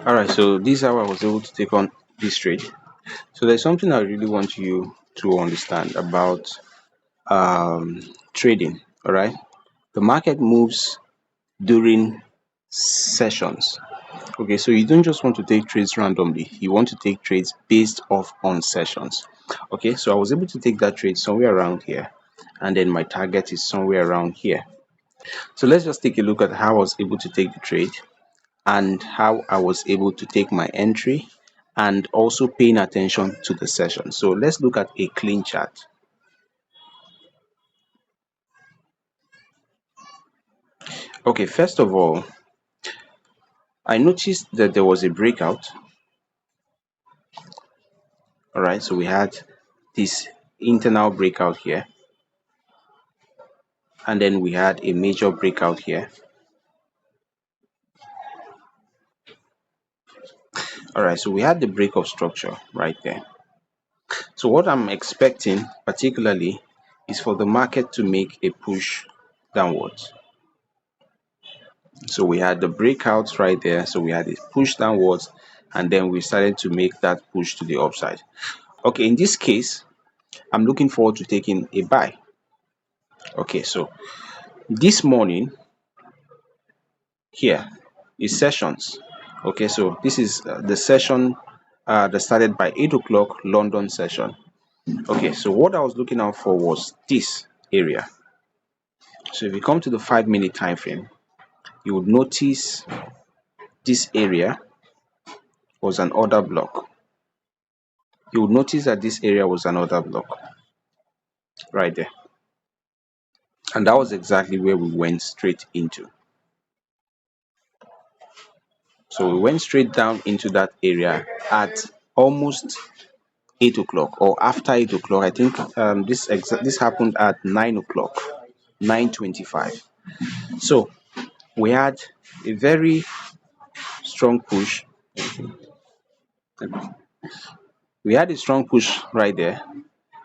All right, so this is how I was able to take on this trade. So there's something I really want you to understand about trading. All right, the market moves during sessions. Okay, so you don't just want to take trades randomly. You want to take trades based off on sessions. Okay, so I was able to take that trade somewhere around here, and then my target is somewhere around here. So let's just take a look at how I was able to take the trade and how I was able to take my entry and also paying attention to the session. So let's look at a clean chart. Okay, first of all, I noticed that there was a breakout. All right, so we had this internal breakout here, and then we had a major breakout here. All right, so we had the break of structure right there. So what I'm expecting particularly is for the market to make a push downwards. So we had the breakouts right there. So we had a push downwards, and then we started to make that push to the upside. Okay, in this case, I'm looking forward to taking a buy. Okay, so this morning here is sessions. Okay, so this is the session that started by 8 o'clock London session. Okay, so what I was looking out for was this area. So if you come to the 5 minute time frame, you would notice this area was an order block. You would notice that this area was an order block right there. And that was exactly where we went straight into. So we went straight down into that area at almost 8 o'clock or after 8 o'clock. I think this happened at 9 o'clock, 9:25. So we had a very strong push. We had a strong push right there,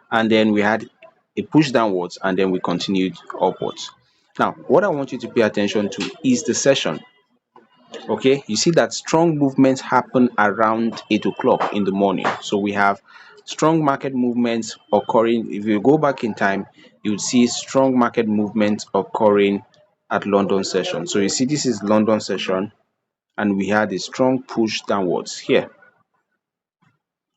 and then we had a push downwards, and then we continued upwards. Now, what I want you to pay attention to is the session. Okay, you see that strong movements happen around 8 o'clock in the morning. So we have strong market movements occurring. If you go back in time, you would see strong market movements occurring at London session. So you see this is London session, and we had a strong push downwards here.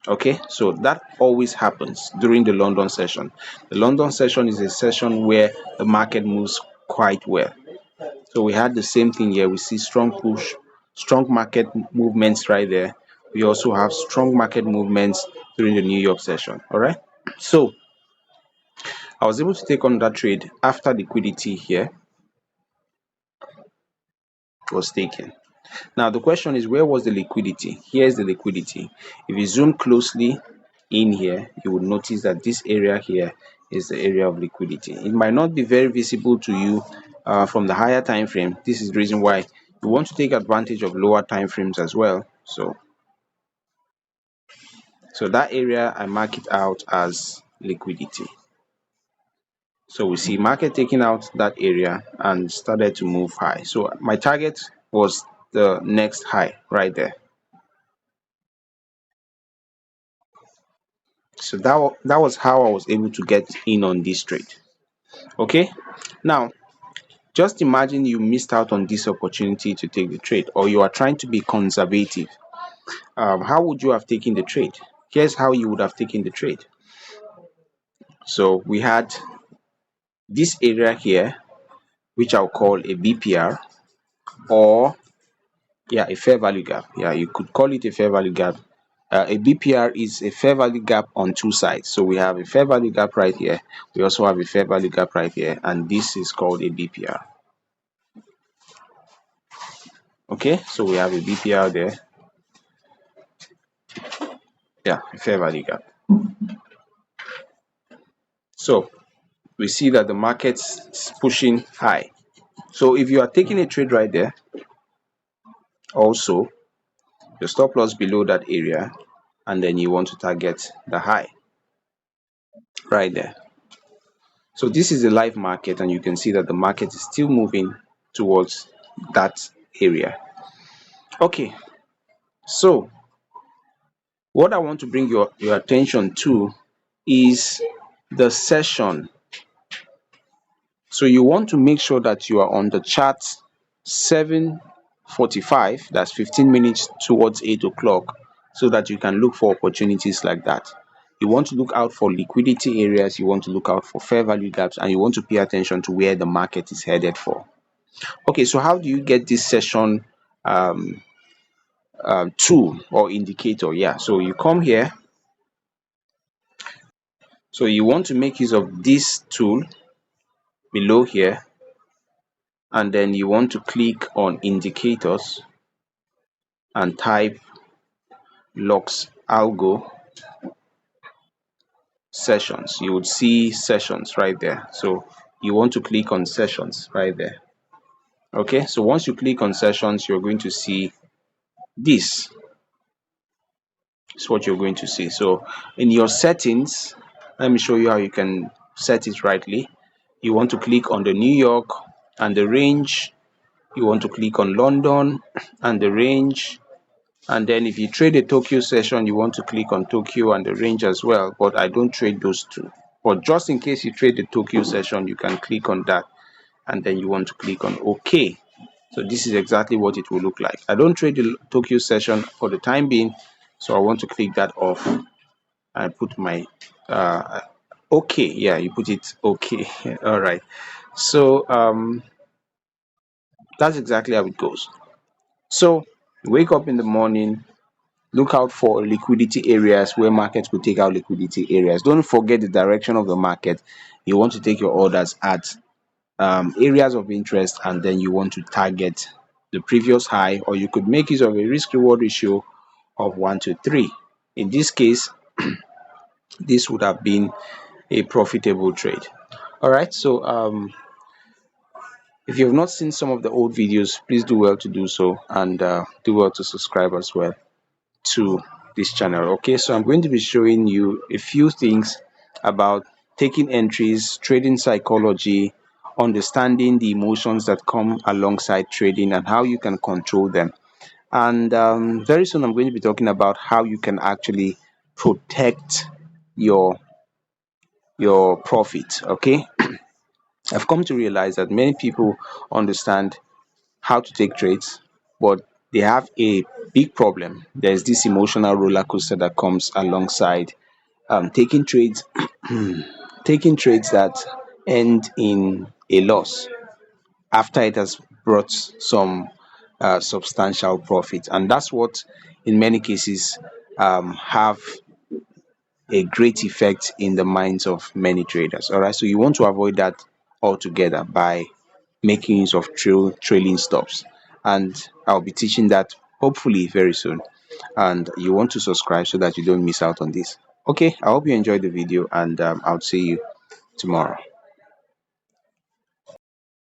Okay, so that always happens during the London session. The London session is a session where the market moves quite well. So we had the same thing here. We see strong push, strong market movements right there. We also have strong market movements during the New York session. All right. So I was able to take on that trade after liquidity here was taken. Now the question is, where was the liquidity? Here's the liquidity. If you zoom closely in here, you will notice that this area here is the area of liquidity. It might not be very visible to you from the higher time frame. This is the reason why you want to take advantage of lower time frames as well. So that area, I mark it out as liquidity. So we see market taking out that area and started to move high. So my target was the next high right there. So that was how I was able to get in on this trade. Okay, now just imagine you missed out on this opportunity to take the trade, or you are trying to be conservative. How would you have taken the trade? Here's how you would have taken the trade. So we had this area here, which I'll call a BPR, or yeah, a fair value gap. Yeah, you could call it a fair value gap. A BPR is a fair value gap on two sides. So we have a fair value gap right here. We also have a fair value gap right here, and this is called a BPR. Okay, so we have a BPR there. Yeah, a fair value gap. So we see that the market's pushing high. So if you are taking a trade right there, also your stop loss below that area, and then you want to target the high right there. So this is a live market, and you can see that the market is still moving towards that area. Okay, So what I want to bring your attention to is the session. So you want to make sure that you are on the chart 7:45, that's 15 minutes towards 8 o'clock, so that you can look for opportunities like that. You want to look out for liquidity areas, you want to look out for fair value gaps, and you want to pay attention to where the market is headed for. Okay, so how do you get this session um, tool or indicator? Yeah, so you come here. So you want to make use of this tool below here, and then you want to click on indicators and type Lux Algo sessions. You would see sessions right there. So you want to click on sessions right there. Okay, so once you click on sessions, you're going to see this. Is what you're going to see. So in your settings, let me show you how you can set it rightly. You want to click on the New York and the range. You want to click on London and the range. And then if you trade a Tokyo session, you want to click on Tokyo and the range as well. But I don't trade those two. But just in case you trade the Tokyo session, you can click on that. And then you want to click on OK. So this is exactly what it will look like. I don't trade the Tokyo session for the time being. So I want to click that off and put my OK. Yeah, you put it OK. All right. So that's exactly how it goes. So wake up in the morning, look out for liquidity areas where markets could take out liquidity areas. Don't forget the direction of the market. You want to take your orders at areas of interest, and then you want to target the previous high, or you could make use of a risk reward ratio of 1 to 3. In this case, this would have been a profitable trade. All right, so if you have not seen some of the old videos, please do well to do so, and do well to subscribe as well to this channel. Okay, so I'm going to be showing you a few things about taking entries, trading psychology, understanding the emotions that come alongside trading, and how you can control them. And very soon I'm going to be talking about how you can actually protect your profit. Okay, I've come to realize that many people understand how to take trades, but they have a big problem. There's this emotional roller coaster that comes alongside taking trades, taking trades that end in a loss after it has brought some substantial profit, and that's what, in many cases, have a great effect in the minds of many traders. All right, so you want to avoid that altogether by making use of trailing stops, and I'll be teaching that hopefully very soon. And you want to subscribe so that you don't miss out on this. Okay, I hope you enjoyed the video, and I'll see you tomorrow.